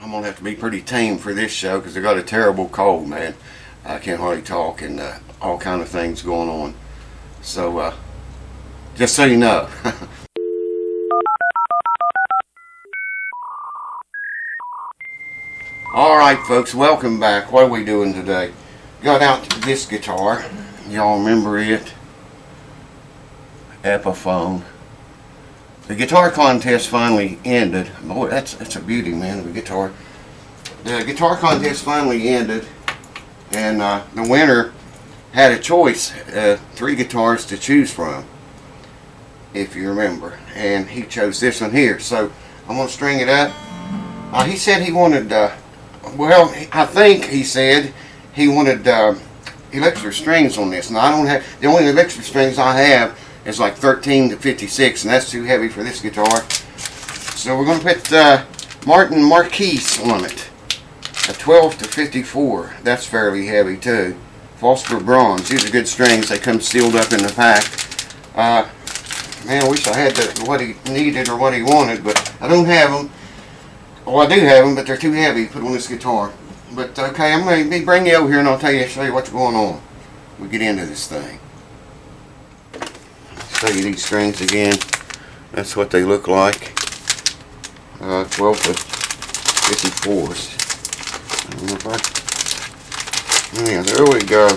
I'm going to have to be pretty tame for this show because I got a terrible cold, man. I can't hardly talk and all kind of things going on. So, just so you know. Alright folks, welcome back. What are we doing today? Got out this guitar. Y'all remember it? Epiphone. The guitar contest finally ended. Boy, that's a beauty, man, of a guitar. The guitar contest finally ended, and the winner had a choice, 3 guitars to choose from, if you remember. And he chose this one here. So I'm going to string it up. He said he wanted, well, I think he said he wanted electric strings on this. Now I don't have, the only electric strings I have is like 13 to 56, and that's too heavy for this guitar. So we're going to put Martin Marquise on it. A 12 to 54. That's fairly heavy too. Phosphor bronze. These are good strings. They come sealed up in the pack. Man, I wish I had what he needed or what he wanted, but I don't have them. Well, I do have them, but they're too heavy to put on this guitar. But okay, I'm going to bring you over here and I'll show you what's going on. We get into this thing. Show you these strings again. That's what they look like. 12 to 54s. I don't know if yeah, there we go.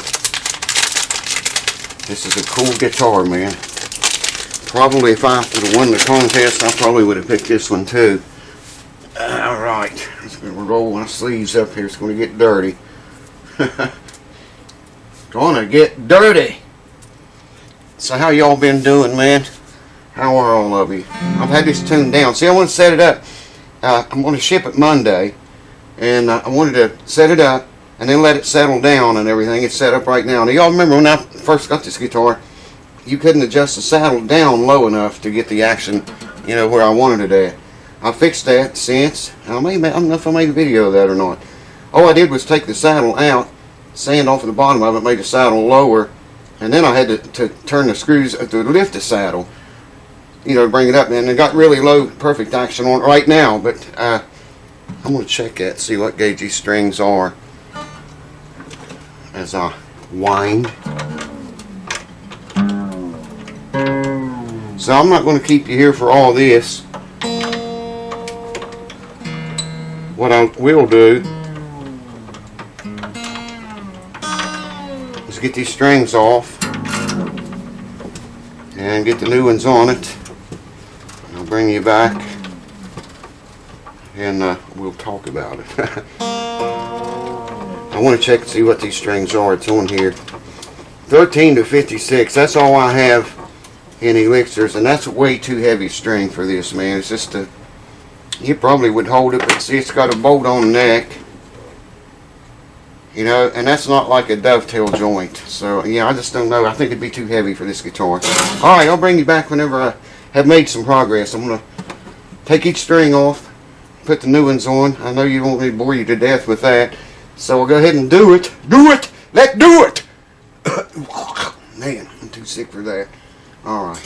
This is a cool guitar, man. Probably if I would have won the contest, I probably would have picked this one too. Alright, we're rolling my sleeves up here. It's going to get dirty. Gonna get dirty. So how y'all been doing, man? How are all of you? I've had this tuned down. See, I want to set it up. I'm going to ship it Monday. And I wanted to set it up and then let it settle down and everything. It's set up right now. Now y'all remember when I first got this guitar, you couldn't adjust the saddle down low enough to get the action, you know, where I wanted it at. I fixed that since. I don't know if I made a video of that or not. All I did was take the saddle out, sand off at the bottom of it, made the saddle lower, and then I had to turn the screws to lift the saddle, you know, bring it up, and it got really low, perfect action on it right now. But I'm going to check that, see what gauge these strings are as I wind. So I'm not going to keep you here for all this. What I will do is get these strings off and get the new ones on it. I'll bring you back and we'll talk about it. I want to check and see what these strings are. It's on here. 13 to 56. That's all I have in elixirs, and that's a way too heavy string for this, man. It's just a, you probably would hold it, but see, it's got a bolt on the neck, you know, and that's not like a dovetail joint. So yeah, I just don't know. I think it'd be too heavy for this guitar. Alright, I'll bring you back whenever I have made some progress. I'm going to take each string off, put the new ones on. I know you don't want me to bore you to death with that, so we'll go ahead and do it. Do it! Let's do it! Man, I'm too sick for that. Alright,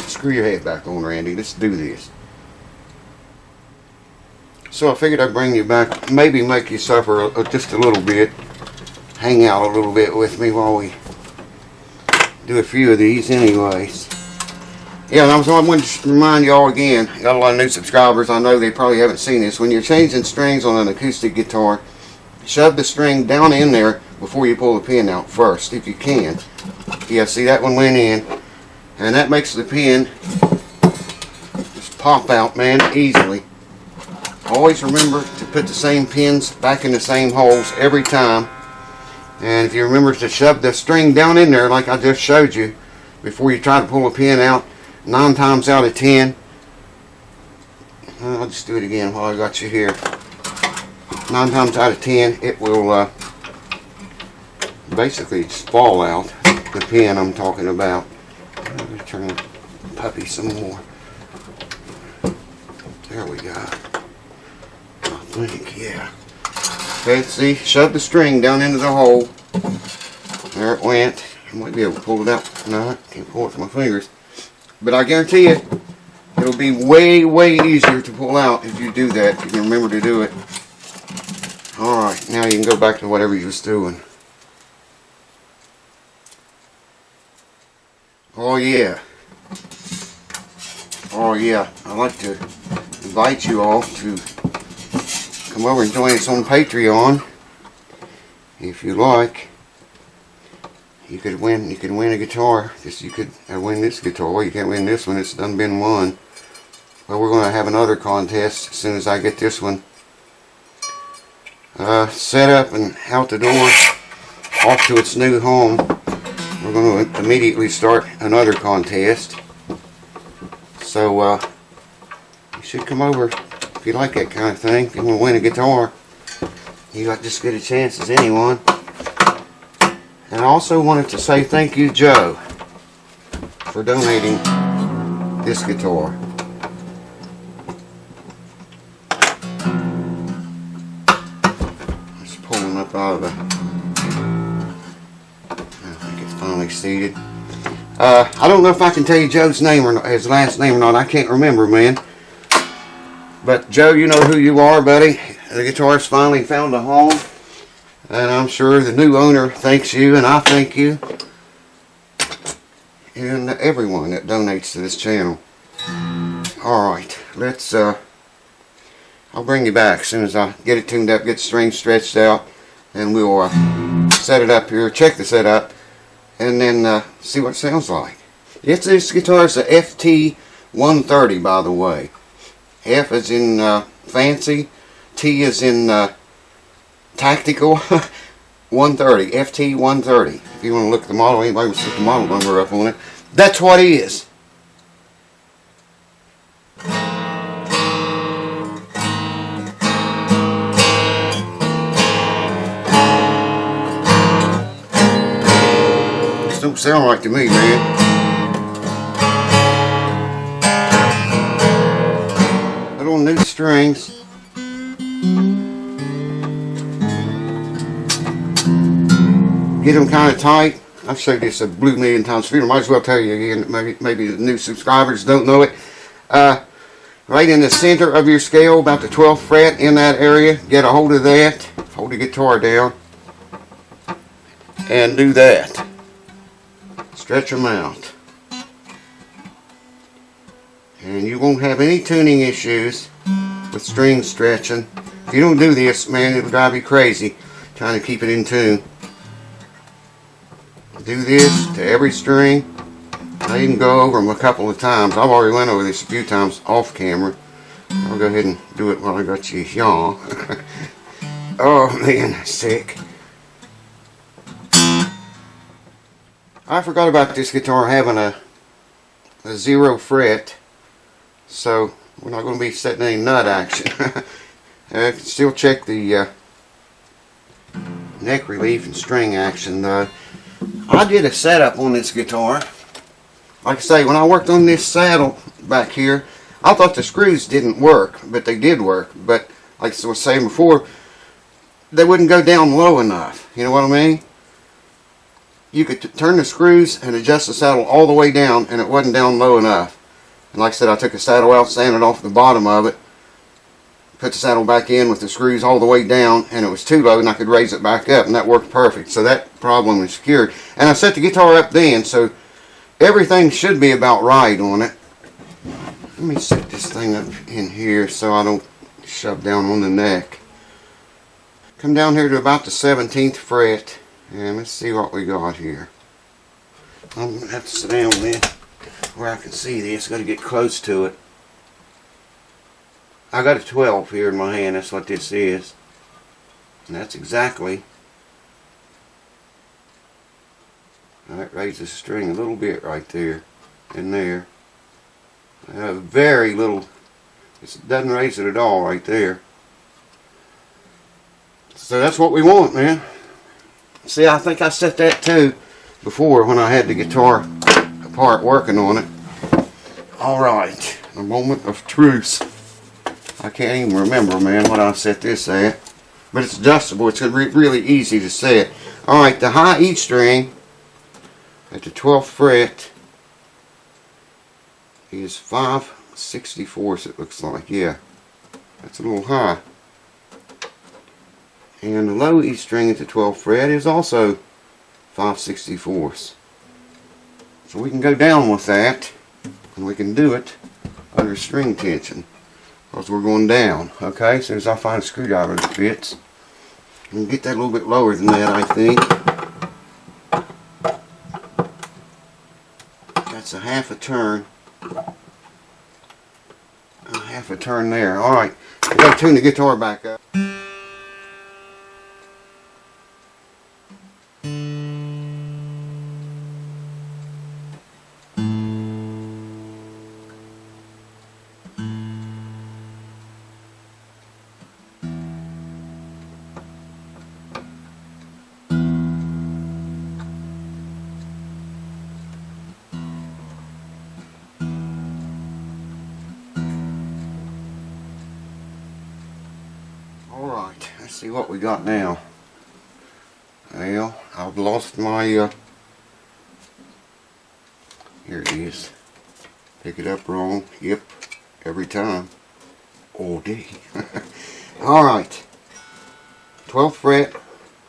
screw your head back on, Randy. Let's do this. So I figured I'd bring you back, maybe make you suffer just a little bit. Hang out a little bit with me while we do a few of these anyways. Yeah, and I wanted to remind y'all again, got a lot of new subscribers. I know they probably haven't seen this. When you're changing strings on an acoustic guitar, shove the string down in there before you pull the pin out first, if you can. Yeah, see, that one went in. And that makes the pin just pop out, man, easily. Always remember to put the same pins back in the same holes every time. And if you remember to shove the string down in there like I just showed you before you try to pull a pin out, 9 times out of 10, I'll just do it again while I got you here. 9 times out of 10 it will basically just fall out, the pin I'm talking about. I'm going to turn the puppy some more. There we go. I think, yeah. Okay, see, shove the string down into the hole. There it went. I might be able to pull it out. No, I can't pull it with my fingers. But I guarantee you, it'll be way, way easier to pull out if you do that, if you can remember to do it. Alright, now you can go back to whatever you was doing. Oh yeah. Oh yeah, I'd like to invite you all to come over and join us on Patreon. If you like. You could win a guitar. You could win this guitar. Well, you can't win this one, it's done been won. But we're going to have another contest as soon as I get this one set up and out the door, off to its new home. We're going to immediately start another contest. So you should come over if you like that kind of thing. If you want to win a guitar, you got just as good a chance as anyone. And I also wanted to say thank you, Joe, for donating this guitar. Just pulling up out of the... I think it's finally seated. I don't know if I can tell you Joe's name or not, his last name or not. I can't remember, man. But Joe, you know who you are, buddy. The guitar's finally found a home. And I'm sure the new owner thanks you, and I thank you. And everyone that donates to this channel. Alright, let's, I'll bring you back as soon as I get it tuned up, get the strings stretched out, and we'll set it up here, check the setup, and then see what it sounds like. This guitar is a ft130, by the way. F is in fancy, T is in tactical. 130, ft130. If you want to look at the model, anybody wants to put the model number up on it. That's what it is. This don't sound right to me, man. Little new strings. Get them kind of tight. I've showed this a blue million times before. Might as well tell you again. Maybe the new subscribers don't know it. Right in the center of your scale, about the 12th fret, in that area, get a hold of that. Hold the guitar down. And do that. Stretch them out. And you won't have any tuning issues with string stretching. If you don't do this, man, it'll drive you crazy trying to keep it in tune. Do this to every string. I even go over them a couple of times. I've already went over this a few times off camera. I'll go ahead and do it while I got you yawn. Oh man, that's sick. I forgot about this guitar having a 0 fret, so we're not going to be setting any nut action. I can still check the neck relief and string action though. I did a setup on this guitar. Like I say, when I worked on this saddle back here, I thought the screws didn't work, but they did work. But like I was saying before, they wouldn't go down low enough. You know what I mean? You could turn the screws and adjust the saddle all the way down, and it wasn't down low enough. And like I said, I took the saddle out, sanded off the bottom of it, put the saddle back in with the screws all the way down, and it was too low, and I could raise it back up, and that worked perfect. So that problem was cured. And I set the guitar up then, so everything should be about right on it. Let me set this thing up in here so I don't shove down on the neck. Come down here to about the 17th fret, and let's see what we got here. I'm going to have to sit down there where I can see this. Got to get close to it. I got a 12 here in my hand. That's what this is. And that's exactly. That raises the string a little bit right there and there. Very little. It doesn't raise it at all right there. So that's what we want, man. See, I think I set that too before when I had the guitar apart working on it. Alright, a moment of truth. I can't even remember, man, what I set this at. But it's adjustable. It's really easy to set. Alright, the high E string at the 12th fret is 5/64, it looks like. Yeah, that's a little high. And the low E string at the 12th fret is also 5/64. So we can go down with that, and we can do it under string tension, because we're going down. Okay, as soon as I find a screwdriver that fits, we can get that a little bit lower than that, I think. That's a half a turn. A half a turn there. Alright, we gotta tune the guitar back up. Alright, let's see what we got now. Well, I've lost my, here it is. Pick it up wrong. Yep, every time. All day. Alright. 12th fret,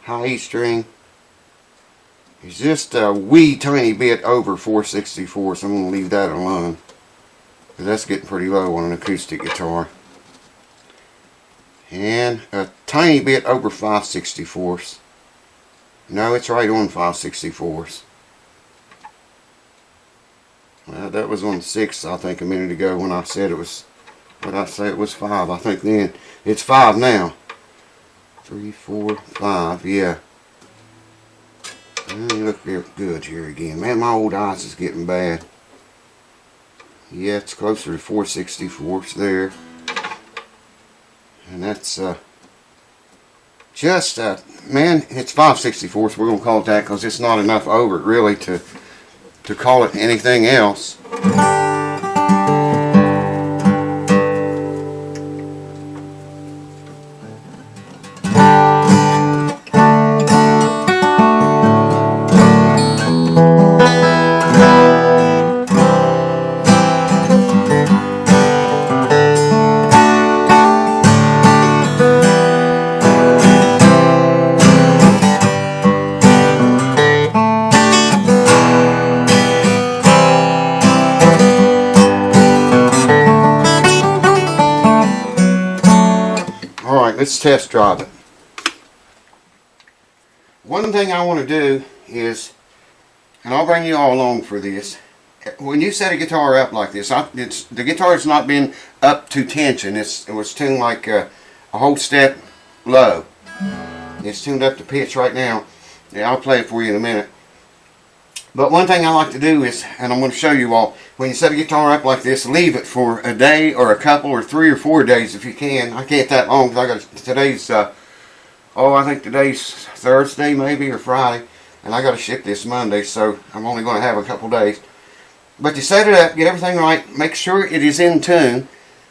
high E string. It's just a wee tiny bit over 4/64, so I'm going to leave that alone, because that's getting pretty low on an acoustic guitar. And a tiny bit over 5/64. No, it's right on 5/64. Well, that was on 6, I think, a minute ago when I said it was, what did I say it was 5? I think then it's 5 now. 3, 4, 5, yeah. Let me look good here again. Man, my old eyes is getting bad. Yeah, it's closer to 4/64 there. And that's just, man, it's 5/64. We're going to call it that because it's not enough over it really to call it anything else. Let's test drive it. One thing I want to do is, and I'll bring you all along for this, when you set a guitar up like this, the guitar's not been up to tension. It was tuned like a whole step low. It's tuned up to pitch right now. Yeah, I'll play it for you in a minute. But one thing I like to do is, and I'm going to show you all, when you set a guitar up like this, leave it for a day or a couple or 3 or 4 days if you can. I can't that long because I got today's, I think today's Thursday maybe or Friday, and I got to ship this Monday, so I'm only going to have a couple days. But you set it up, get everything right, make sure it is in tune,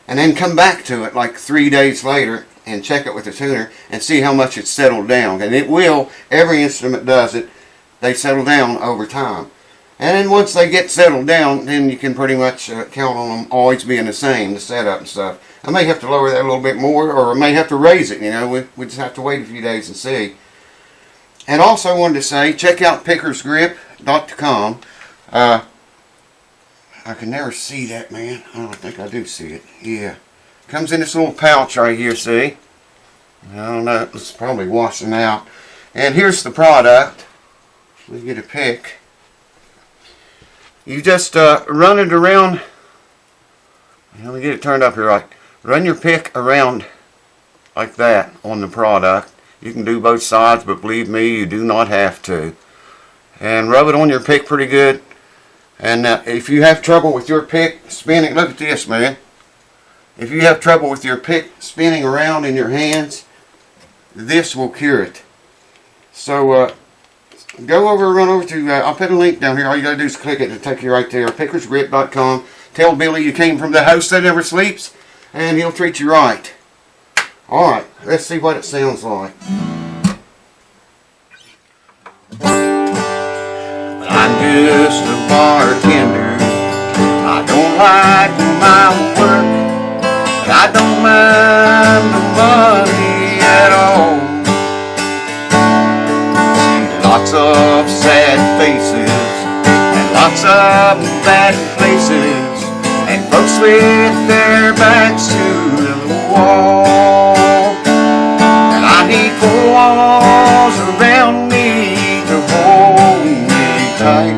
and then come back to it like 3 days later and check it with the tuner and see how much it's settled down. And it will, every instrument does it. They settle down over time. And then once they get settled down, then you can pretty much count on them always being the same, the setup and stuff. I may have to lower that a little bit more, or I may have to raise it, you know. We just have to wait a few days and see. And also wanted to say, check out pickersgrip.com. I can never see that, man. I don't think I do see it. Yeah. Comes in this little pouch right here, see? I don't know, it's probably washing out. And here's the product. We get a pick. You just run it around. Let me get it turned up here right. Run your pick around like that on the product. You can do both sides, but believe me, you do not have to. And rub it on your pick pretty good. And if you have trouble with your pick spinning, look at this, man. If you have trouble with your pick spinning around in your hands, this will cure it. So, run over to, I'll put a link down here. All you got to do is click it to take you right there. Pickersgrip.com. Tell Billy you came from the host that never sleeps, and he'll treat you right. Alright, let's see what it sounds like. I'm just a bartender. I don't like my work. I don't mind the money at all. up bad places and folks with their backs to the wall. And I need four walls around me to hold me tight,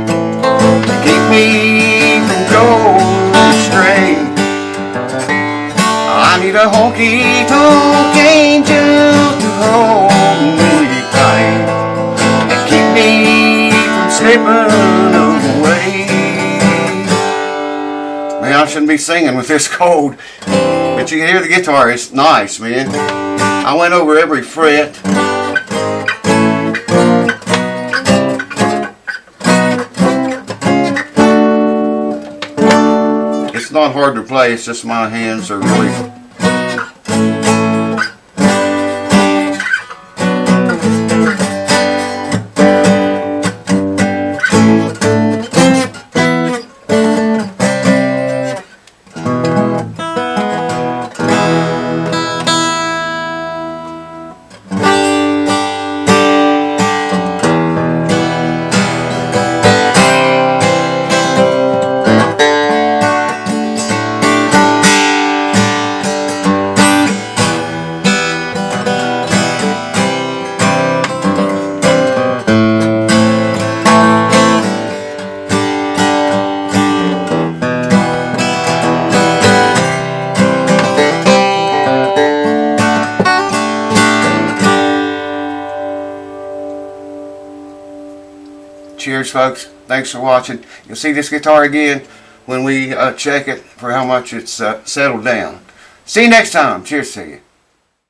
to keep me from going astray. I need a honky-tonk angel to hold me tight and keep me from slipping away. Man, I shouldn't be singing with this cold, but you can hear the guitar. It's nice, man. I went over every fret. It's not hard to play, it's just my hands are really... Cheers, folks. Thanks for watching. You'll see this guitar again when we check it for how much it's settled down. See you next time. Cheers to you.